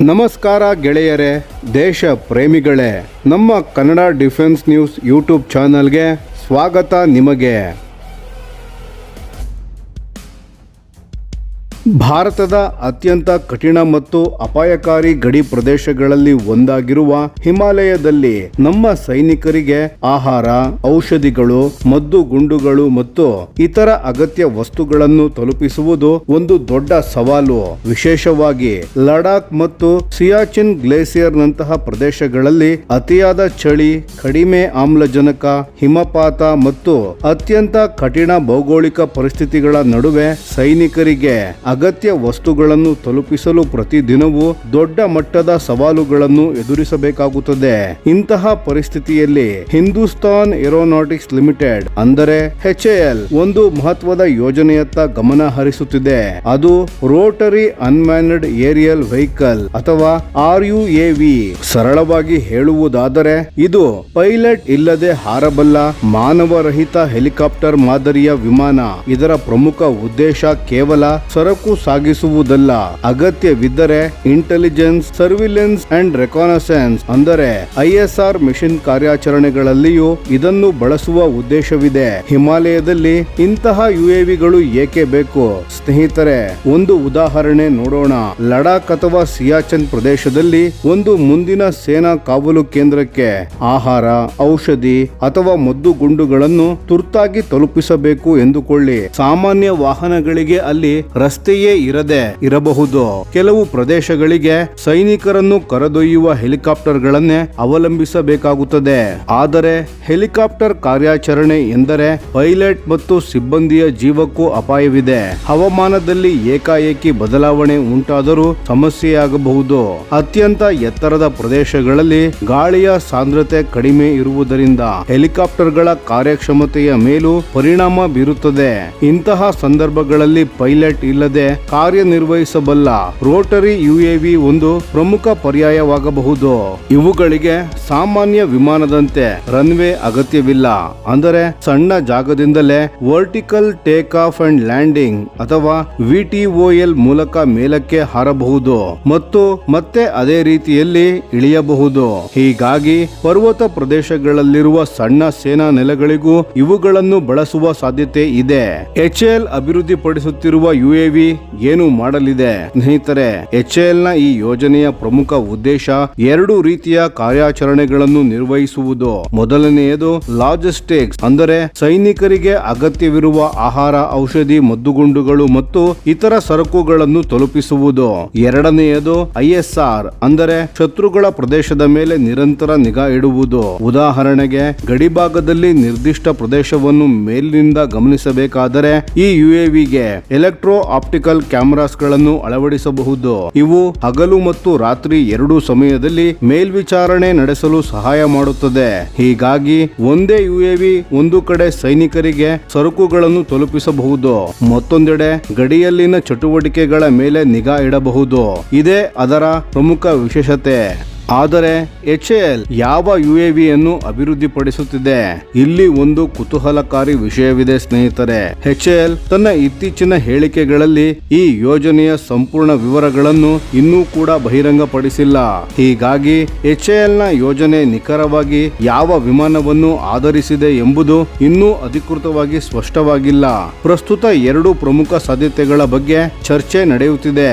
ನಮಸ್ಕಾರ ಗೆಳೆಯರೇ, ದೇಶ ಪ್ರೇಮಿಗಳೇ, ನಮ್ಮ ಕನ್ನಡ ಡಿಫೆನ್ಸ್ ನ್ಯೂಸ್ ಯೂಟ್ಯೂಬ್ ಚಾನಲ್ಗೆ ಸ್ವಾಗತ ನಿಮಗೆ. ಭಾರತದ ಅತ್ಯಂತ ಕಠಿಣ ಮತ್ತು ಅಪಾಯಕಾರಿ ಗಡಿ ಪ್ರದೇಶಗಳಲ್ಲಿ ಒಂದಾಗಿರುವ ಹಿಮಾಲಯದಲ್ಲಿ ನಮ್ಮ ಸೈನಿಕರಿಗೆ ಆಹಾರ, ಔಷಧಿಗಳು, ಮದ್ದುಗುಂಡುಗಳು ಮತ್ತು ಇತರ ಅಗತ್ಯ ವಸ್ತುಗಳನ್ನು ತಲುಪಿಸುವುದು ಒಂದು ದೊಡ್ಡ ಸವಾಲು. ವಿಶೇಷವಾಗಿ ಲಡಾಖ್ ಮತ್ತು ಸಿಯಾಚಿನ್ ಗ್ಲೇಸಿಯರ್ನಂತಹ ಪ್ರದೇಶಗಳಲ್ಲಿ ಅತಿಯಾದ ಚಳಿ, ಕಡಿಮೆ ಆಮ್ಲಜನಕ, ಹಿಮಪಾತ ಮತ್ತು ಅತ್ಯಂತ ಕಠಿಣ ಭೌಗೋಳಿಕ ಪರಿಸ್ಥಿತಿಗಳ ನಡುವೆ ಸೈನಿಕರಿಗೆ ಅಗತ್ಯ ವಸ್ತುಗಳನ್ನು ತಲುಪಿಸಲು ಪ್ರತಿದಿನವೂ ದೊಡ್ಡ ಮಟ್ಟದ ಸವಾಲುಗಳನ್ನು ಎದುರಿಸಬೇಕಾಗುತ್ತದೆ. ಇಂತಹ ಪರಿಸ್ಥಿತಿಯಲ್ಲಿ ಹಿಂದೂಸ್ತಾನ್ ಏರೋನಾಟಿಕ್ಸ್ ಲಿಮಿಟೆಡ್ ಅಂದರೆ HAL ಒಂದು ಮಹತ್ವದ ಯೋಜನೆಯತ್ತ ಗಮನ ಹರಿಸುತ್ತಿದೆ. ಅದು ರೋಟರಿ ಅನ್ಮ್ಯಾನ್ಡ್ ಏರಿಯಲ್ ವೆಹಿಕಲ್ ಅಥವಾ RUAV. ಸರಳವಾಗಿ ಹೇಳುವುದಾದರೆ ಇದು ಪೈಲಟ್ ಇಲ್ಲದೆ ಹಾರಬಲ್ಲ ಮಾನವರಹಿತ ಹೆಲಿಕಾಪ್ಟರ್ ಮಾದರಿಯ ವಿಮಾನ. ಇದರ ಪ್ರಮುಖ ಉದ್ದೇಶ ಕೇವಲ ಸರಕು ಸಾಗಿಸುವುದಲ್ಲ, ಅಗತ್ಯವಿದ್ದರೆ ಇಂಟೆಲಿಜೆನ್ಸ್, ಸರ್ವಿಲೆನ್ಸ್ ಅಂಡ್ ರೆಕಾನಸೆನ್ಸ್ ಅಂದರೆ ISR ಮಿಷನ್ ಕಾರ್ಯಾಚರಣೆಗಳಲ್ಲಿಯೂ ಇದನ್ನು ಬಳಸುವ ಉದ್ದೇಶವಿದೆ. ಹಿಮಾಲಯದಲ್ಲಿ ಇಂತಹ UAVಗಳು ಏಕೆ ಬೇಕು? ಸ್ನೇಹಿತರೆ, ಒಂದು ಉದಾಹರಣೆ ನೋಡೋಣ. ಲಡಾಖ್ ಅಥವಾ ಸಿಯಾಚಿನ್ ಪ್ರದೇಶದಲ್ಲಿ ಒಂದು ಮುಂದಿನ ಸೇನಾ ಕಾವಲು ಕೇಂದ್ರಕ್ಕೆ ಆಹಾರ, ಔಷಧಿ ಅಥವಾ ಮದ್ದುಗುಂಡುಗಳನ್ನು ತುರ್ತಾಗಿ ತಲುಪಿಸಬೇಕು ಎಂದುಕೊಳ್ಳಿ. ಸಾಮಾನ್ಯ ವಾಹನಗಳಿಗೆ ಅಲ್ಲಿ ರಸ್ತೆಯೇ ಇರಬಹುದು. ಕೆಲವು ಪ್ರದೇಶಗಳಿಗೆ ಸೈನಿಕರನ್ನು ಕರೆದೊಯ್ಯುವ ಹೆಲಿಕಾಪ್ಟರ್ಗಳನ್ನೇ ಅವಲಂಬಿಸಬೇಕಾಗುತ್ತದೆ. ಆದರೆ ಹೆಲಿಕಾಪ್ಟರ್ ಕಾರ್ಯಾಚರಣೆ ಎಂದರೆ ಪೈಲಟ್ ಮತ್ತು ಸಿಬ್ಬಂದಿಯ ಜೀವಕ್ಕೂ ಅಪಾಯವಿದೆ. ಹವಾಮಾನದಲ್ಲಿ ಏಕಾಏಕಿ ಬದಲಾವಣೆ ಉಂಟಾದರೂ ಸಮಸ್ಯೆಯಾಗಬಹುದು. ಅತ್ಯಂತ ಎತ್ತರದ ಪ್ರದೇಶಗಳಲ್ಲಿ ಗಾಳಿಯ ಸಾಂದ್ರತೆ ಕಡಿಮೆ ಇರುವುದರಿಂದ ಹೆಲಿಕಾಪ್ಟರ್ಗಳ ಕಾರ್ಯಕ್ಷಮತೆಯ ಮೇಲೂ ಪರಿಣಾಮ ಬೀರುತ್ತದೆ. ಇಂತಹ ಸಂದರ್ಭಗಳಲ್ಲಿ ಪೈಲಟ್ ಇಲ್ಲದೆ ಕಾರ್ಯನಿರ್ವಹಿಸಬಲ್ಲ ರೋಟರಿ UAV ಒಂದು ಪ್ರಮುಖ ಪರ್ಯಾಯವಾಗಬಹುದು. ಇವುಗಳಿಗೆ ಸಾಮಾನ್ಯ ವಿಮಾನದಂತೆ ರನ್ವೇ ಅಗತ್ಯವಿಲ್ಲ. ಅಂದರೆ ಸಣ್ಣ ಜಾಗದಿಂದಲೇ vertical take off and landing ಅಥವಾ VTOL ಮೂಲಕ ಮೇಲಕ್ಕೆ ಹಾರಬಹುದು ಮತ್ತು ಮತ್ತೆ ಅದೇ ರೀತಿಯಲ್ಲಿ ಇಳಿಯಬಹುದು. ಹೀಗಾಗಿ ಪರ್ವತ ಪ್ರದೇಶಗಳಲ್ಲಿರುವ ಸಣ್ಣ ಸೇನಾ ನೆಲೆಗಳಿಗೂ ಇವುಗಳನ್ನು ಬಳಸುವ ಸಾಧ್ಯತೆ ಇದೆ. HAL ಅಭಿವೃದ್ಧಿಪಡಿಸುತ್ತಿರುವ UAV ಏನು ಮಾಡಲಿದೆ? ಸ್ನೇಹಿತರೆ, HAL ನ ಈ ಯೋಜನೆಯ ಪ್ರಮುಖ ಉದ್ದೇಶ ಎರಡು ರೀತಿಯ ಕಾರ್ಯಾಚರಣೆಗಳನ್ನು ನಿರ್ವಹಿಸುವುದು. ಮೊದಲನೆಯದು ಲಾಜಿಸ್ಟಿಕ್ಸ್ ಅಂದರೆ ಸೈನಿಕರಿಗೆ ಅಗತ್ಯವಿರುವ ಆಹಾರ, ಔಷಧಿ, ಮದ್ದುಗುಂಡುಗಳು ಮತ್ತು ಇತರ ಸರಕುಗಳನ್ನು ತಲುಪಿಸುವುದು. ಎರಡನೆಯದು ISR ಅಂದರೆ ಶತ್ರುಗಳ ಪ್ರದೇಶದ ಮೇಲೆ ನಿರಂತರ ನಿಗಾ ಇಡುವುದು. ಉದಾಹರಣೆಗೆ, ಗಡಿಭಾಗದಲ್ಲಿ ನಿರ್ದಿಷ್ಟ ಪ್ರದೇಶವನ್ನು ಮೇಲಿನಿಂದ ಗಮನಿಸಬೇಕಾದರೆ ಈ UAVಗೆ ಎಲೆಕ್ಟ್ರೋ ಆಪ್ಟಿಕಲ್ ಕ್ಯಾಮೆರಾಸ್ ಗಳನ್ನು ಅಳವಡಿಸಬಹುದು. ಇವು ಹಗಲು ಮತ್ತು ರಾತ್ರಿ ಎರಡೂ ಸಮಯದಲ್ಲಿ ಮೇಲ್ವಿಚಾರಣೆ ನಡೆಸಲು ಸಹಾಯ ಮಾಡುತ್ತದೆ. ಹೀಗಾಗಿ ಒಂದೇ UAV ಒಂದು ಕಡೆ ಸೈನಿಕರಿಗೆ ಸರಕುಗಳನ್ನು ತಲುಪಿಸಬಹುದು, ಮತ್ತೊಂದೆಡೆ ಗಡಿಯಲ್ಲಿನ ಚಟುವಟಿಕೆಗಳ ಮೇಲೆ ನಿಗಾ ಇಡಬಹುದು. ಇದೇ ಅದರ ಪ್ರಮುಖ ವಿಶೇಷತೆ. ಆದರೆ HAL ಯಾವ UAV ಅನ್ನು ಅಭಿವೃದ್ಧಿಪಡಿಸುತ್ತಿದೆ? ಇಲ್ಲಿ ಒಂದು ಕುತೂಹಲಕಾರಿ ವಿಷಯವಿದೆ ಸ್ನೇಹಿತರೆ. HAL ತನ್ನ ಇತ್ತೀಚಿನ ಹೇಳಿಕೆಗಳಲ್ಲಿ ಈ ಯೋಜನೆಯ ಸಂಪೂರ್ಣ ವಿವರಗಳನ್ನು ಇನ್ನೂ ಕೂಡ ಬಹಿರಂಗಪಡಿಸಿಲ್ಲ. ಹೀಗಾಗಿ HAL ನ ಯೋಜನೆ ನಿಖರವಾಗಿ ಯಾವ ವಿಮಾನವನ್ನು ಆಧರಿಸಿದೆ ಎಂಬುದು ಇನ್ನೂ ಅಧಿಕೃತವಾಗಿ ಸ್ಪಷ್ಟವಾಗಿಲ್ಲ. ಪ್ರಸ್ತುತ ಎರಡು ಪ್ರಮುಖ ಸಾಧ್ಯತೆಗಳ ಬಗ್ಗೆ ಚರ್ಚೆ ನಡೆಯುತ್ತಿದೆ.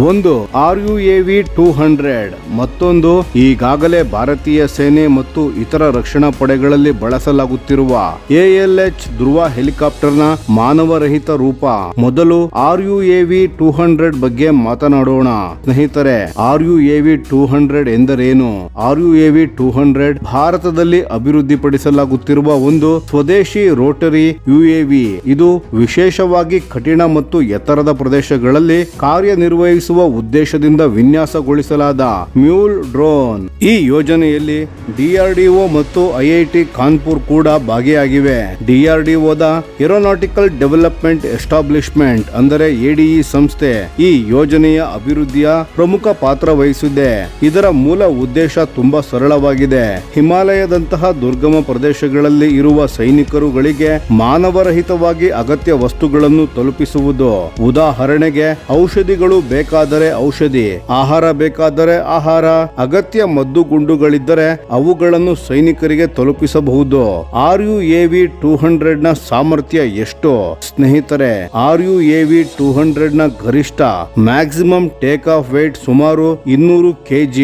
ಒಂದು RUAV 200, ಮತ್ತೊಂದು ಈಗಾಗಲೇ ಭಾರತೀಯ ಸೇನೆ ಮತ್ತು ಇತರ ರಕ್ಷಣಾ ಪಡೆಗಳಲ್ಲಿ ಬಳಸಲಾಗುತ್ತಿರುವ ALH ಧ್ರುವ ಹೆಲಿಕಾಪ್ಟರ್ನ ಮಾನವರಹಿತ ರೂಪ. ಮೊದಲು RUAV 200 ಬಗ್ಗೆ ಮಾತನಾಡೋಣ. ಸ್ನೇಹಿತರೆ, RUAV 200 ಎಂದರೇನು? RUAV 200 ಭಾರತದಲ್ಲಿ ಅಭಿವೃದ್ಧಿಪಡಿಸಲಾಗುತ್ತಿರುವ ಒಂದು ಸ್ವದೇಶಿ ರೋಟರಿ UAV. ಇದು ವಿಶೇಷವಾಗಿ ಕಠಿಣ ಮತ್ತು ಎತ್ತರದ ಪ್ರದೇಶಗಳಲ್ಲಿ ಕಾರ್ಯನಿರ್ವಹಿಸುವ ಉದ್ದೇಶದಿಂದ ವಿನ್ಯಾಸಗೊಳಿಸಲಾದ ಮ್ಯೂಲ್ ಡ್ರೋನ್. ಈ ಯೋಜನೆಯಲ್ಲಿ DRDO ಮತ್ತು IIT ಕಾನ್ಪುರ್ ಕೂಡ ಭಾಗಿಯಾಗಿವೆ. DRDOದ ಏರೋನಾಟಿಕಲ್ ಡೆವಲಪ್ಮೆಂಟ್ ಎಸ್ಟಾಬ್ಲಿಷ್ಮೆಂಟ್ ಅಂದರೆ ADE ಸಂಸ್ಥೆ ಈ ಯೋಜನೆಯ ಅಭಿವೃದ್ಧಿಯ ಪ್ರಮುಖ ಪಾತ್ರ ವಹಿಸಿದೆ. ಇದರ ಮೂಲ ಉದ್ದೇಶ ತುಂಬಾ ಸರಳವಾಗಿದೆ. ಹಿಮಾಲಯದಂತಹ ದುರ್ಗಮ ಪ್ರದೇಶಗಳಲ್ಲಿ ಇರುವ ಸೈನಿಕರುಗಳಿಗೆ ಮಾನವರಹಿತವಾಗಿ ಅಗತ್ಯ ವಸ್ತುಗಳನ್ನು ತಲುಪಿಸುವುದು. ಉದಾಹರಣೆಗೆ ಔಷಧಿಗಳು ಬೇಕಾದ ಬೇಕಾದರೆ ಔಷಧಿ, ಆಹಾರ ಬೇಕಾದರೆ ಆಹಾರ, ಅಗತ್ಯ ಮದ್ದು ಗುಂಡುಗಳಿದ್ದರೆ ಅವುಗಳನ್ನು ಸೈನಿಕರಿಗೆ ತಲುಪಿಸಬಹುದು. RUAV 200 ನ ಸಾಮರ್ಥ್ಯ ಎಷ್ಟು? ಸ್ನೇಹಿತರೆ, RUAV 200 ನ ಗರಿಷ್ಠ ಮ್ಯಾಕ್ಸಿಮಮ್ ಟೇಕ್ ಆಫ್ ವೇಟ್ ಸುಮಾರು 200 kg.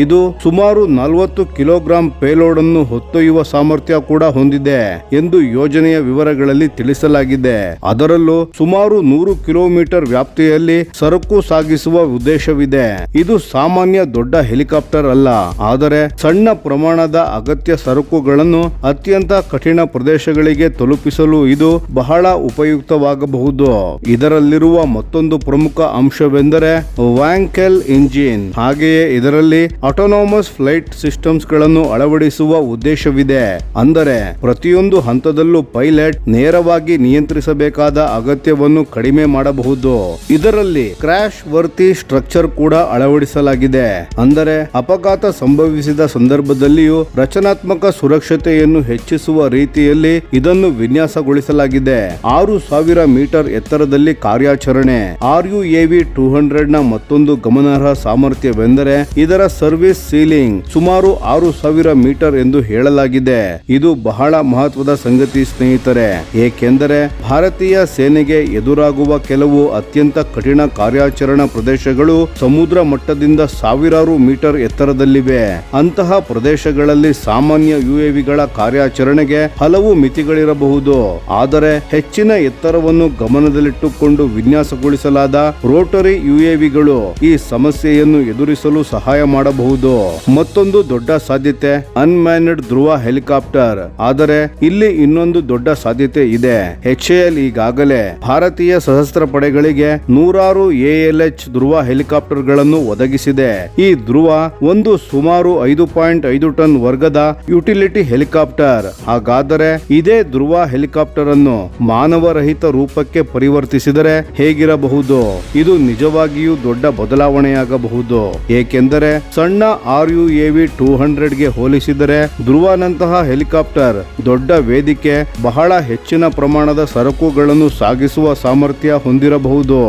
ಇದು ಸುಮಾರು 40 ಕಿಲೋಗ್ರಾಂ ಪೇಲೋಡ್ ಅನ್ನು ಹೊತ್ತೊಯ್ಯುವ ಸಾಮರ್ಥ್ಯ ಕೂಡ ಹೊಂದಿದೆ ಎಂದು ಯೋಜನೆಯ ವಿವರಗಳಲ್ಲಿ ತಿಳಿಸಲಾಗಿದೆ. ಅದರಲ್ಲೂ ಸುಮಾರು 100 ಕಿಲೋಮೀಟರ್ ವ್ಯಾಪ್ತಿಯಲ್ಲಿ ಸರಕು ಸಾಗಿಸುವ ಉದ್ದೇಶವಿದೆ. ಇದು ಸಾಮಾನ್ಯ ದೊಡ್ಡ ಹೆಲಿಕಾಪ್ಟರ್ ಅಲ್ಲ, ಆದರೆ ಸಣ್ಣ ಪ್ರಮಾಣದ ಅಗತ್ಯ ಸರಕುಗಳನ್ನು ಅತ್ಯಂತ ಕಠಿಣ ಪ್ರದೇಶಗಳಿಗೆ ತಲುಪಿಸಲು ಇದು ಬಹಳ ಉಪಯುಕ್ತವಾಗಬಹುದು. ಇದರಲ್ಲಿರುವ ಮತ್ತೊಂದು ಪ್ರಮುಖ ಅಂಶವೆಂದರೆ ವ್ಯಾಂಕೆಲ್ ಇಂಜಿನ್. ಹಾಗೆಯೇ ಇದರಲ್ಲಿ ಆಟೋನಾಮಸ್ ಫ್ಲೈಟ್ ಸಿಸ್ಟಮ್ಸ್ ಗಳನ್ನು ಅಳವಡಿಸುವ ಉದ್ದೇಶವಿದೆ. ಅಂದರೆ ಪ್ರತಿಯೊಂದು ಹಂತದಲ್ಲೂ ಪೈಲಟ್ ನೇರವಾಗಿ ನಿಯಂತ್ರಿಸಬೇಕಾದ ಅಗತ್ಯವನ್ನು ಕಡಿಮೆ ಮಾಡಬಹುದು. ಇದರಲ್ಲಿ ಕ್ರಾಶ್ ವರ್ತಿ ಸ್ಟ್ರಕ್ಚರ್ ಕೂಡ ಅಳವಡಿಸಲಾಗಿದೆ. ಅಂದರೆ ಅಪಘಾತ ಸಂಭವಿಸಿದ ಸಂದರ್ಭದಲ್ಲಿಯೂ ರಚನಾತ್ಮಕ ಸುರಕ್ಷತೆಯನ್ನು ಹೆಚ್ಚಿಸುವ ರೀತಿಯಲ್ಲಿ ಇದನ್ನು ವಿನ್ಯಾಸಗೊಳಿಸಲಾಗಿದೆ. 6000 ಮೀಟರ್ ಎತ್ತರದಲ್ಲಿ ಕಾರ್ಯಾಚರಣೆ. RUAV 200 ನ ಮತ್ತೊಂದು ಗಮನಾರ್ಹ ಸಾಮರ್ಥ್ಯವೆಂದರೆ ಇದರ ಸರ್ವಿಸ್ ಸೀಲಿಂಗ್ ಸುಮಾರು 6000 ಮೀಟರ್ ಎಂದು ಹೇಳಲಾಗಿದೆ. ಇದು ಬಹಳ ಮಹತ್ವದ ಸಂಗತಿ ಸ್ನೇಹಿತರೆ, ಏಕೆಂದರೆ ಭಾರತೀಯ ಸೇನೆಗೆ ಎದುರಾಗುವ ಕೆಲವು ಅತ್ಯಂತ ಕಠಿಣ ಕಾರ್ಯಾಚರಣಾ ಪ್ರದೇಶಗಳು ಸಮುದ್ರ ಮಟ್ಟದಿಂದ ಸಾವಿರಾರು ಮೀಟರ್ ಎತ್ತರದಲ್ಲಿವೆ. ಅಂತಹ ಪ್ರದೇಶಗಳಲ್ಲಿ ಸಾಮಾನ್ಯ UAVಗಳ ಕಾರ್ಯಾಚರಣೆಗೆ ಹಲವು ಮಿತಿಗಳಿರಬಹುದು. ಆದರೆ ಹೆಚ್ಚಿನ ಎತ್ತರವನ್ನು ಗಮನದಲ್ಲಿಟ್ಟುಕೊಂಡು ವಿನ್ಯಾಸಗೊಳಿಸಲಾದ ರೋಟರಿ UAVಗಳು ಈ ಸಮಸ್ಯೆಯನ್ನು ಎದುರಿಸಲು ಸಹಾಯ ಮಾಡಬಹುದು. ಮತ್ತೊಂದು ದೊಡ್ಡ ಸಾಧ್ಯತೆ ಅನ್ಮ್ಯಾನ್ಡ್ ಧ್ರುವ ಹೆಲಿಕಾಪ್ಟರ್. ಆದರೆ ಇಲ್ಲಿ ಇನ್ನೊಂದು ದೊಡ್ಡ ಸಾಧ್ಯತೆ ಇದೆ. HAL ಈಗಾಗಲೇ ಭಾರತೀಯ ಸಶಸ್ತ್ರ ಪಡೆಗಳಿಗೆ 100 ALH ಧ್ರುವ ಹೆಲಿಕಾಪ್ಟರ್ ಗಳನ್ನು ಒದಗಿಸಿದೆ. ಈ ಧ್ರುವ ಒಂದು ಸುಮಾರು 5.5 ಟನ್ ವರ್ಗದ ಯುಟಿಲಿಟಿ ಹೆಲಿಕಾಪ್ಟರ್. ಹಾಗಾದರೆ ಇದೇ ಧ್ರುವ ಹೆಲಿಕಾಪ್ಟರ್ ಅನ್ನು ಮಾನವರಹಿತ ರೂಪಕ್ಕೆ ಪರಿವರ್ತಿಸಿದರೆ ಹೇಗಿರಬಹುದು? ಇದು ನಿಜವಾಗಿಯೂ ದೊಡ್ಡ ಬದಲಾವಣೆಯಾಗಬಹುದು. ಏಕೆಂದರೆ ಸಣ್ಣ RUAV 200 ಗೆ ಹೋಲಿಸಿದರೆ ಧ್ರುವನಂತಹ ಹೆಲಿಕಾಪ್ಟರ್ ದೊಡ್ಡ ವೇದಿಕೆ, ಬಹಳ ಹೆಚ್ಚಿನ ಪ್ರಮಾಣದ ಸರಕುಗಳನ್ನು ಸಾಗಿಸುವ ಸಾಮರ್ಥ್ಯ ಹೊಂದಿರಬಹುದು.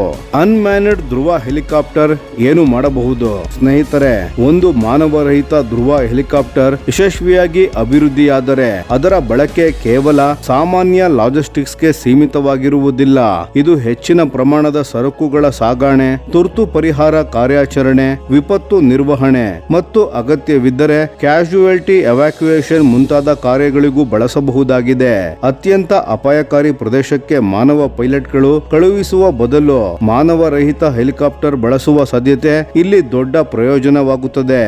ಅನ್ಮ್ಯಾನ್ಡ್ ಧ್ರುವ ಹೆಲಿಕಾಪ್ಟರ್ ಏನು ಮಾಡಬಹುದು? ಸ್ನೇಹಿತರೆ, ಒಂದು ಮಾನವರಹಿತ ಧ್ರುವ ಹೆಲಿಕಾಪ್ಟರ್ ಯಶಸ್ವಿಯಾಗಿ ಅಭಿವೃದ್ಧಿಯಾದರೆ ಅದರ ಬಳಕೆ ಕೇವಲ ಸಾಮಾನ್ಯ ಲಾಜಿಸ್ಟಿಕ್ಸ್ ಗೆ ಸೀಮಿತವಾಗಿರುವುದಿಲ್ಲ. ಇದು ಹೆಚ್ಚಿನ ಪ್ರಮಾಣದ ಸರಕುಗಳ ಸಾಗಣೆ, ತುರ್ತು ಪರಿಹಾರ ಕಾರ್ಯಾಚರಣೆ, ವಿಪತ್ತು ನಿರ್ವಹಣೆ ಮತ್ತು ಅಗತ್ಯವಿದ್ದರೆ ಕ್ಯಾಶುಯಾಲಿಟಿ ಎವ್ಯಾಕ್ಯುಯೇಷನ್ ಮುಂತಾದ ಕಾರ್ಯಗಳಿಗೂ ಬಳಸಬಹುದಾಗಿದೆ. ಅತ್ಯಂತ ಅಪಾಯಕಾರಿ ಪ್ರದೇಶಕ್ಕೆ ಮಾನವ ಪೈಲಟ್ಗಳು ಕಳುಹಿಸುವ ಬದಲು ಮಾನವರಹಿತ ಹೆಲಿಕಾಪ್ಟರ್ ಬಳಸುವ ಸಾಧ್ಯತೆ ಇಲ್ಲಿ ದೊಡ್ಡ ಪ್ರಯೋಜನವಾಗುತ್ತದೆ.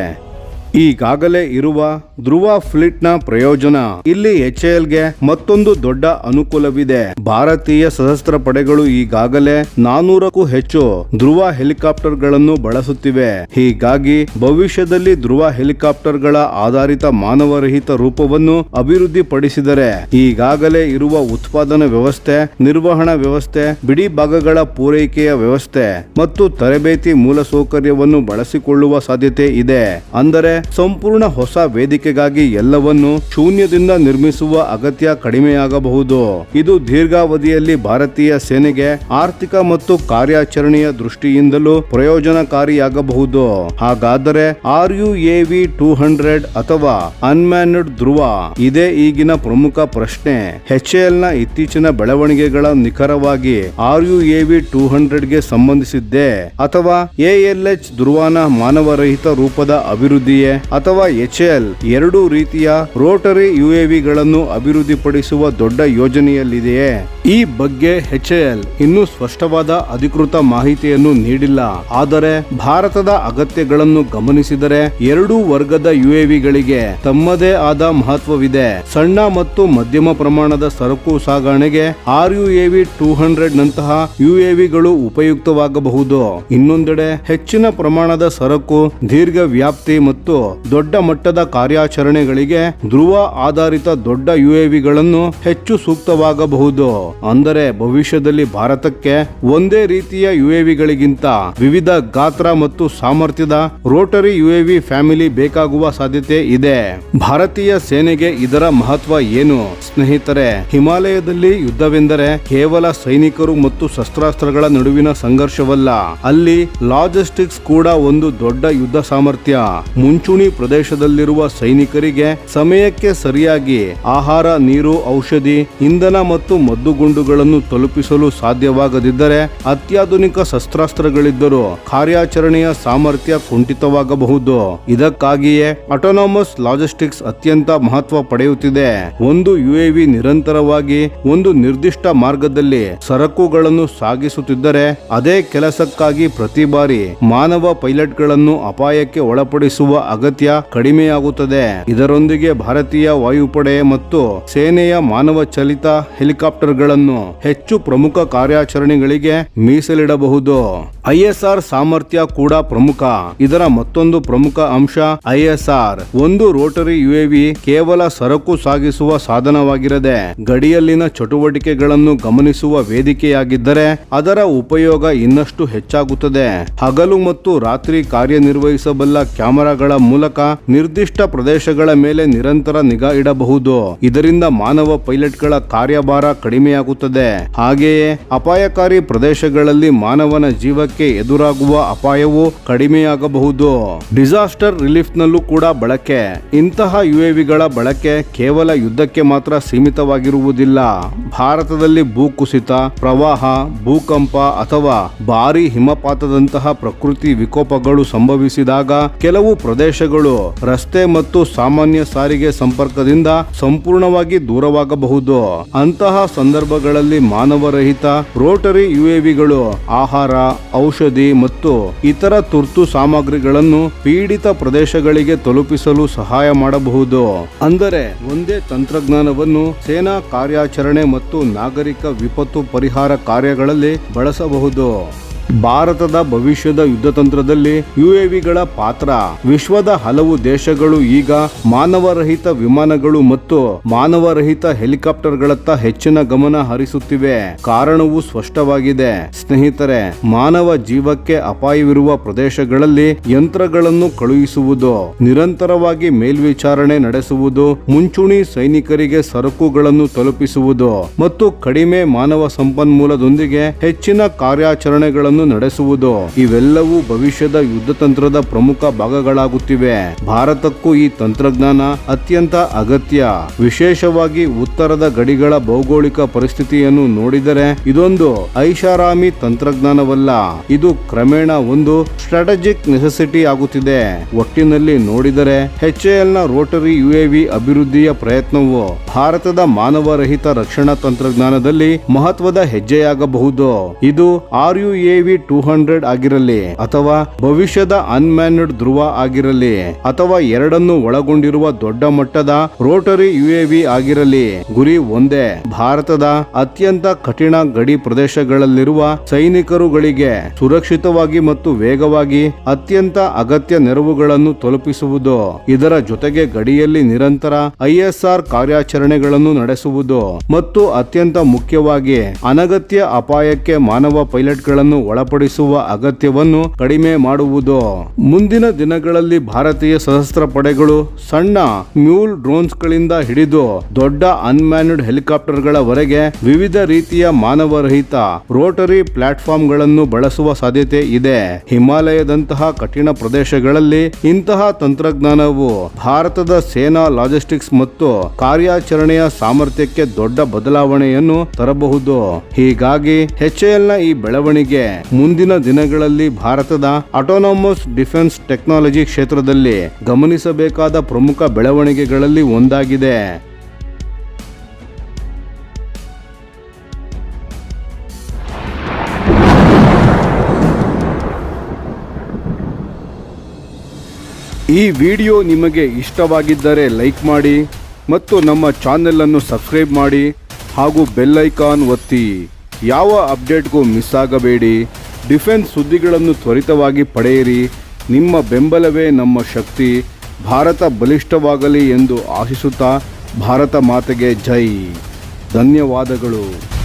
ಈಗಾಗಲೇ ಇರುವ ಧ್ರುವ ಫ್ಲೀಟ್ ನ ಪ್ರಯೋಜನ. ಇಲ್ಲಿ HAL ಗೆ ಮತ್ತೊಂದು ದೊಡ್ಡ ಅನುಕೂಲವಿದೆ. ಭಾರತೀಯ ಸಶಸ್ತ್ರ ಪಡೆಗಳು ಈಗಾಗಲೇ 400ಕ್ಕೂ ಹೆಚ್ಚು ಧ್ರುವ ಹೆಲಿಕಾಪ್ಟರ್ ಗಳನ್ನು ಬಳಸುತ್ತಿವೆ. ಹೀಗಾಗಿ ಭವಿಷ್ಯದಲ್ಲಿ ಧ್ರುವ ಹೆಲಿಕಾಪ್ಟರ್ ಗಳ ಆಧಾರಿತ ಮಾನವರಹಿತ ರೂಪವನ್ನು ಅಭಿವೃದ್ಧಿಪಡಿಸಿದರೆ ಈಗಾಗಲೇ ಇರುವ ಉತ್ಪಾದನಾ ವ್ಯವಸ್ಥೆ, ನಿರ್ವಹಣಾ ವ್ಯವಸ್ಥೆ, ಬಿಡಿ ಭಾಗಗಳ ಪೂರೈಕೆಯ ವ್ಯವಸ್ಥೆ ಮತ್ತು ತರಬೇತಿ ಮೂಲಸೌಕರ್ಯವನ್ನು ಬಳಸಿಕೊಳ್ಳುವ ಸಾಧ್ಯತೆ ಇದೆ. ಅಂದರೆ ಸಂಪೂರ್ಣ ಹೊಸ ವೇದಿಕೆಗಾಗಿ ಎಲ್ಲವನ್ನು ಶೂನ್ಯದಿಂದ ನಿರ್ಮಿಸುವ ಅಗತ್ಯ ಕಡಿಮೆಯಾಗಬಹುದು. ಇದು ದೀರ್ಘಾವಧಿಯಲ್ಲಿ ಭಾರತೀಯ ಸೇನೆಗೆ ಆರ್ಥಿಕ ಮತ್ತು ಕಾರ್ಯಾಚರಣೆಯ ದೃಷ್ಟಿಯಿಂದಲೂ ಪ್ರಯೋಜನಕಾರಿಯಾಗಬಹುದು. ಹಾಗಾದರೆ RUAV 200 ಅಥವಾ ಅನ್ಮ್ಯಾನ್ಡ್ ಧ್ರುವ? ಇದೇ ಈಗಿನ ಪ್ರಮುಖ ಪ್ರಶ್ನೆ. HAL ನ ಇತ್ತೀಚಿನ ಬೆಳವಣಿಗೆಗಳ ನಿಖರವಾಗಿ RUAV 200 ಗೆ ಸಂಬಂಧಿಸಿದ್ದೇ ಅಥವಾ ALH ಧ್ರುವನ ಮಾನವರಹಿತ ರೂಪದ ಅಭಿವೃದ್ಧಿಯೇ ಅಥವಾ HAL ಎರಡೂ ರೀತಿಯ ರೋಟರಿ UAV ಗಳನ್ನು ಅಭಿವೃದ್ಧಿಪಡಿಸುವ ದೊಡ್ಡ ಯೋಜನೆಯಲ್ಲಿದೆಯೇ? ಈ ಬಗ್ಗೆ HAL ಇನ್ನೂ ಸ್ಪಷ್ಟವಾದ ಅಧಿಕೃತ ಮಾಹಿತಿಯನ್ನು ನೀಡಿಲ್ಲ. ಆದರೆ ಭಾರತದ ಅಗತ್ಯಗಳನ್ನು ಗಮನಿಸಿದರೆ ಎರಡೂ ವರ್ಗದ UAVಗಳಿಗೆ ತಮ್ಮದೇ ಆದ ಮಹತ್ವವಿದೆ. ಸಣ್ಣ ಮತ್ತು ಮಧ್ಯಮ ಪ್ರಮಾಣದ ಸರಕು ಸಾಗಣೆಗೆ RUAV 200 ನಂತಹ UAVಗಳು ಉಪಯುಕ್ತವಾಗಬಹುದು. ಇನ್ನೊಂದೆಡೆ ಹೆಚ್ಚಿನ ಪ್ರಮಾಣದ ಸರಕು, ದೀರ್ಘ ವ್ಯಾಪ್ತಿ ಮತ್ತು ದೊಡ್ಡ ಮಟ್ಟದ ಕಾರ್ಯ ಕಾರ್ಯಾಚರಣೆಗಳಿಗೆ ಧ್ರುವ ಆಧಾರಿತ ದೊಡ್ಡ ಯುಎವಿಗಳನ್ನು ಹೆಚ್ಚು ಸೂಕ್ತವಾಗಬಹುದು. ಅಂದರೆ ಭವಿಷ್ಯದಲ್ಲಿ ಭಾರತಕ್ಕೆ ಒಂದೇ ರೀತಿಯ ಯುಎವಿಗಳಿಗಿಂತ ವಿವಿಧ ಗಾತ್ರ ಮತ್ತು ಸಾಮರ್ಥ್ಯದ ರೋಟರಿ ಯುಎವಿ ಫ್ಯಾಮಿಲಿ ಬೇಕಾಗುವ ಸಾಧ್ಯತೆ ಇದೆ. ಭಾರತೀಯ ಸೇನೆಗೆ ಇದರ ಮಹತ್ವ ಏನು? ಸ್ನೇಹಿತರೆ, ಹಿಮಾಲಯದಲ್ಲಿ ಯುದ್ಧವೆಂದರೆ ಕೇವಲ ಸೈನಿಕರು ಮತ್ತು ಶಸ್ತ್ರಾಸ್ತ್ರಗಳ ನಡುವಿನ ಸಂಘರ್ಷವಲ್ಲ. ಅಲ್ಲಿ ಲಾಜಿಸ್ಟಿಕ್ಸ್ ಕೂಡ ಒಂದು ದೊಡ್ಡ ಯುದ್ಧ ಸಾಮರ್ಥ್ಯ. ಮುಂಚೂಣಿ ಪ್ರದೇಶದಲ್ಲಿರುವ ಸೈನಿಕರಿಗೆ ಸಮಯಕ್ಕೆ ಸರಿಯಾಗಿ ಆಹಾರ, ನೀರು, ಔಷಧಿ, ಇಂಧನ ಮತ್ತು ಮದ್ದುಗುಂಡುಗಳನ್ನು ತಲುಪಿಸಲು ಸಾಧ್ಯವಾಗದಿದ್ದರೆ ಅತ್ಯಾಧುನಿಕ ಶಸ್ತ್ರಾಸ್ತ್ರಗಳಿದ್ದರೂ ಕಾರ್ಯಾಚರಣೆಯ ಸಾಮರ್ಥ್ಯ ಕುಂಠಿತವಾಗಬಹುದು. ಇದಕ್ಕಾಗಿಯೇ ಆಟೋನಾಮಸ್ ಲಾಜಿಸ್ಟಿಕ್ಸ್ ಅತ್ಯಂತ ಮಹತ್ವ ಪಡೆಯುತ್ತಿದೆ. ಒಂದು ಯುಎವಿ ನಿರಂತರವಾಗಿ ಒಂದು ನಿರ್ದಿಷ್ಟ ಮಾರ್ಗದಲ್ಲಿ ಸರಕುಗಳನ್ನು ಸಾಗಿಸುತ್ತಿದ್ದರೆ ಅದೇ ಕೆಲಸಕ್ಕಾಗಿ ಪ್ರತಿ ಬಾರಿ ಮಾನವ ಪೈಲಟ್ಗಳನ್ನು ಅಪಾಯಕ್ಕೆ ಒಳಪಡಿಸುವ ಅಗತ್ಯ ಕಡಿಮೆಯಾಗುತ್ತದೆ. ಇದರೊಂದಿಗೆ ಭಾರತೀಯ ವಾಯುಪಡೆ ಮತ್ತು ಸೇನೆಯ ಮಾನವ ಚಾಲಿತ ಹೆಲಿಕಾಪ್ಟರ್ಗಳನ್ನು ಹೆಚ್ಚು ಪ್ರಮುಖ ಕಾರ್ಯಾಚರಣೆಗಳಿಗೆ ಮೀಸಲಿಡಬಹುದು. ಐಎಸ್ಆರ್ ಸಾಮರ್ಥ್ಯ ಕೂಡ ಪ್ರಮುಖ. ಇದರ ಮತ್ತೊಂದು ಪ್ರಮುಖ ಅಂಶ ಐಎಸ್ಆರ್. ಒಂದು ರೋಟರಿ ಯುಎವಿ ಕೇವಲ ಸರಕು ಸಾಗಿಸುವ ಸಾಧನವಾಗಿರದೆ ಗಡಿಯಲ್ಲಿನ ಚಟುವಟಿಕೆಗಳನ್ನು ಗಮನಿಸುವ ವೇದಿಕೆಯಾಗಿದ್ದರೆ ಅದರ ಉಪಯೋಗ ಇನ್ನಷ್ಟು ಹೆಚ್ಚಾಗುತ್ತದೆ. ಹಗಲು ಮತ್ತು ರಾತ್ರಿ ಕಾರ್ಯನಿರ್ವಹಿಸಬಲ್ಲ ಕ್ಯಾಮೆರಾಗಳ ಮೂಲಕ ನಿರ್ದಿಷ್ಟ ಪ್ರದೇಶಗಳ ಮೇಲೆ ನಿರಂತರ ನಿಗಾ ಇಡಬಹುದು. ಇದರಿಂದ ಮಾನವ ಪೈಲಟ್ಗಳ ಕಾರ್ಯಭಾರ ಕಡಿಮೆಯಾಗುತ್ತದೆ. ಹಾಗೆಯೇ ಅಪಾಯಕಾರಿ ಪ್ರದೇಶಗಳಲ್ಲಿ ಮಾನವನ ಜೀವಕ್ಕೆ ಎದುರಾಗುವ ಅಪಾಯವು ಕಡಿಮೆಯಾಗಬಹುದು. ಡಿಸಾಸ್ಟರ್ ರಿಲೀಫ್ ನಲ್ಲೂ ಕೂಡ ಬಳಕೆ. ಇಂತಹ ಯುಎವಿಗಳ ಬಳಕೆ ಕೇವಲ ಯುದ್ಧಕ್ಕೆ ಮಾತ್ರ ಸೀಮಿತವಾಗಿರುವುದಿಲ್ಲ. ಭಾರತದಲ್ಲಿ ಭೂಕುಸಿತ, ಪ್ರವಾಹ, ಭೂಕಂಪ ಅಥವಾ ಭಾರೀ ಹಿಮಪಾತದಂತಹ ಪ್ರಕೃತಿ ವಿಕೋಪಗಳು ಸಂಭವಿಸಿದಾಗ ಕೆಲವು ಪ್ರದೇಶಗಳು ರಸ್ತೆ ಮತ್ತು ಸಾಮಾನ್ಯ ಸಾರಿಗೆ ಸಂಪರ್ಕದಿಂದ ಸಂಪೂರ್ಣವಾಗಿ ದೂರವಾಗಬಹುದು. ಅಂತಹ ಸಂದರ್ಭಗಳಲ್ಲಿ ಮಾನವರಹಿತ ರೋಟರಿ ಯುಎವಿಗಳು ಆಹಾರ, ಔಷಧಿ ಮತ್ತು ಇತರ ತುರ್ತು ಸಾಮಗ್ರಿಗಳನ್ನು ಪೀಡಿತ ಪ್ರದೇಶಗಳಿಗೆ ತಲುಪಿಸಲು ಸಹಾಯ ಮಾಡಬಹುದು. ಅಂದರೆ ಒಂದೇ ತಂತ್ರಜ್ಞಾನವನ್ನು ಸೇನಾ ಕಾರ್ಯಾಚರಣೆ ಮತ್ತು ನಾಗರಿಕ ವಿಪತ್ತು ಪರಿಹಾರ ಕಾರ್ಯಗಳಲ್ಲಿ ಬಳಸಬಹುದು. ಭಾರತದ ಭವಿಷ್ಯದ ಯುದ್ಧತಂತ್ರದಲ್ಲಿ ಯುಎವಿಗಳ ಪಾತ್ರ. ವಿಶ್ವದ ಹಲವು ದೇಶಗಳು ಈಗ ಮಾನವರಹಿತ ವಿಮಾನಗಳು ಮತ್ತು ಮಾನವರಹಿತ ಹೆಲಿಕಾಪ್ಟರ್ಗಳತ್ತ ಹೆಚ್ಚಿನ ಗಮನ ಹರಿಸುತ್ತಿವೆ. ಕಾರಣವು ಸ್ಪಷ್ಟವಾಗಿದೆ. ಸ್ನೇಹಿತರೆ, ಮಾನವ ಜೀವಕ್ಕೆ ಅಪಾಯವಿರುವ ಪ್ರದೇಶಗಳಲ್ಲಿ ಯಂತ್ರಗಳನ್ನು ಕಳುಹಿಸುವುದು, ನಿರಂತರವಾಗಿ ಮೇಲ್ವಿಚಾರಣೆ ನಡೆಸುವುದು, ಮುಂಚೂಣಿ ಸೈನಿಕರಿಗೆ ಸರಕುಗಳನ್ನು ತಲುಪಿಸುವುದು ಮತ್ತು ಕಡಿಮೆ ಮಾನವ ಸಂಪನ್ಮೂಲದೊಂದಿಗೆ ಹೆಚ್ಚಿನ ಕಾರ್ಯಾಚರಣೆಗಳನ್ನು ನಡೆಸುವುದು, ಇವೆಲ್ಲವೂ ಭವಿಷ್ಯದ ಯುದ್ಧತಂತ್ರದ ಪ್ರಮುಖ ಭಾಗಗಳಾಗುತ್ತಿವೆ. ಭಾರತಕ್ಕೂ ಈ ತಂತ್ರಜ್ಞಾನ ಅತ್ಯಂತ ಅಗತ್ಯ. ವಿಶೇಷವಾಗಿ ಉತ್ತರದ ಗಡಿಗಳ ಭೌಗೋಳಿಕ ಪರಿಸ್ಥಿತಿಯನ್ನು ನೋಡಿದರೆ ಇದೊಂದು ಐಷಾರಾಮಿ ತಂತ್ರಜ್ಞಾನವಲ್ಲ. ಇದು ಕ್ರಮೇಣ ಒಂದು ಸ್ಟ್ರಾಟಜಿಕ್ ನೆಸೆಸಿಟಿ ಆಗುತ್ತಿದೆ. ಒಟ್ಟಿನಲ್ಲಿ ನೋಡಿದರೆ HAL ನ ರೋಟರಿ ಯುಎವಿ ಅಭಿವೃದ್ಧಿಯ ಪ್ರಯತ್ನವು ಭಾರತದ ಮಾನವರಹಿತ ರಕ್ಷಣಾ ತಂತ್ರಜ್ಞಾನದಲ್ಲಿ ಮಹತ್ವದ ಹೆಜ್ಜೆಯಾಗಬಹುದು. ಇದು RUAV 200 ಆಗಿರಲಿ ಅಥವಾ ಭವಿಷ್ಯದ ಅನ್ಮ್ಯಾನ್ಡ್ ಧ್ರುವ ಆಗಿರಲಿ ಅಥವಾ ಎರಡನ್ನು ಒಳಗೊಂಡಿರುವ ದೊಡ್ಡ ಮಟ್ಟದ ರೋಟರಿ ಯುಎವಿ ಆಗಿರಲಿ, ಗುರಿ ಒಂದೇ: ಭಾರತದ ಅತ್ಯಂತ ಕಠಿಣ ಗಡಿ ಪ್ರದೇಶಗಳಲ್ಲಿರುವ ಸೈನಿಕರುಗಳಿಗೆ ಸುರಕ್ಷಿತವಾಗಿ ಮತ್ತು ವೇಗವಾಗಿ ಅತ್ಯಂತ ಅಗತ್ಯ ನೆರವುಗಳನ್ನು ತಲುಪಿಸುವುದು. ಇದರ ಜೊತೆಗೆ ಗಡಿಯಲ್ಲಿ ನಿರಂತರ ಐಎಸ್ಆರ್ ಕಾರ್ಯಾಚರಣೆಗಳನ್ನು ನಡೆಸುವುದು ಮತ್ತು ಅತ್ಯಂತ ಮುಖ್ಯವಾಗಿ ಅನಗತ್ಯ ಅಪಾಯಕ್ಕೆ ಮಾನವ ಪೈಲಟ್ಗಳನ್ನು ಒಳಪಡಿಸುವ ಅಗತ್ಯವನ್ನು ಕಡಿಮೆ ಮಾಡುವುದು. ಮುಂದಿನ ದಿನಗಳಲ್ಲಿ ಭಾರತೀಯ ಸಶಸ್ತ್ರ ಪಡೆಗಳು ಸಣ್ಣ ಮ್ಯೂಲ್ ಡ್ರೋನ್ಸ್ ಗಳಿಂದ ಹಿಡಿದು ದೊಡ್ಡ ಅನ್ಮ್ಯಾನ್ಡ್ ಹೆಲಿಕಾಪ್ಟರ್ಗಳವರೆಗೆ ವಿವಿಧ ರೀತಿಯ ಮಾನವರಹಿತ ರೋಟರಿ ಪ್ಲಾಟ್ಫಾರ್ಮ್ ಗಳನ್ನು ಬಳಸುವ ಸಾಧ್ಯತೆ ಇದೆ. ಹಿಮಾಲಯದಂತಹ ಕಠಿಣ ಪ್ರದೇಶಗಳಲ್ಲಿ ಇಂತಹ ತಂತ್ರಜ್ಞಾನವು ಭಾರತದ ಸೇನಾ ಲಾಜಿಸ್ಟಿಕ್ಸ್ ಮತ್ತು ಕಾರ್ಯಾಚರಣೆಯ ಸಾಮರ್ಥ್ಯಕ್ಕೆ ದೊಡ್ಡ ಬದಲಾವಣೆಯನ್ನು ತರಬಹುದು. ಹೀಗಾಗಿ HAL ನ ಈ ಬೆಳವಣಿಗೆ ಮುಂದಿನ ದಿನಗಳಲ್ಲಿ ಭಾರತದ ಆಟೋನಾಮಸ್ ಡಿಫೆನ್ಸ್ ಟೆಕ್ನಾಲಜಿ ಕ್ಷೇತ್ರದಲ್ಲಿ ಗಮನಿಸಬೇಕಾದ ಪ್ರಮುಖ ಬೆಳವಣಿಗೆಗಳಲ್ಲಿ ಒಂದಾಗಿದೆ. ಈ ವಿಡಿಯೋ ನಿಮಗೆ ಇಷ್ಟವಾಗಿದ್ದರೆ ಲೈಕ್ ಮಾಡಿ ಮತ್ತು ನಮ್ಮ ಚಾನೆಲ್ ಅನ್ನು ಸಬ್ಸ್ಕ್ರೈಬ್ ಮಾಡಿ ಹಾಗೂ ಬೆಲ್ ಐಕಾನ್ ಒತ್ತಿ. ಯಾವ ಅಪ್ಡೇಟ್ಗೂ ಮಿಸ್ ಆಗಬೇಡಿ. ಡಿಫೆನ್ಸ್ ಸುದ್ದಿಗಳನ್ನು ತ್ವರಿತವಾಗಿ ಪಡೆಯಿರಿ. ನಿಮ್ಮ ಬೆಂಬಲವೇ ನಮ್ಮ ಶಕ್ತಿ. ಭಾರತ ಬಲಿಷ್ಠವಾಗಲಿ ಎಂದು ಆಶಿಸುತ್ತಾ ಭಾರತ ಮಾತೆಗೆ ಜೈ. ಧನ್ಯವಾದಗಳು.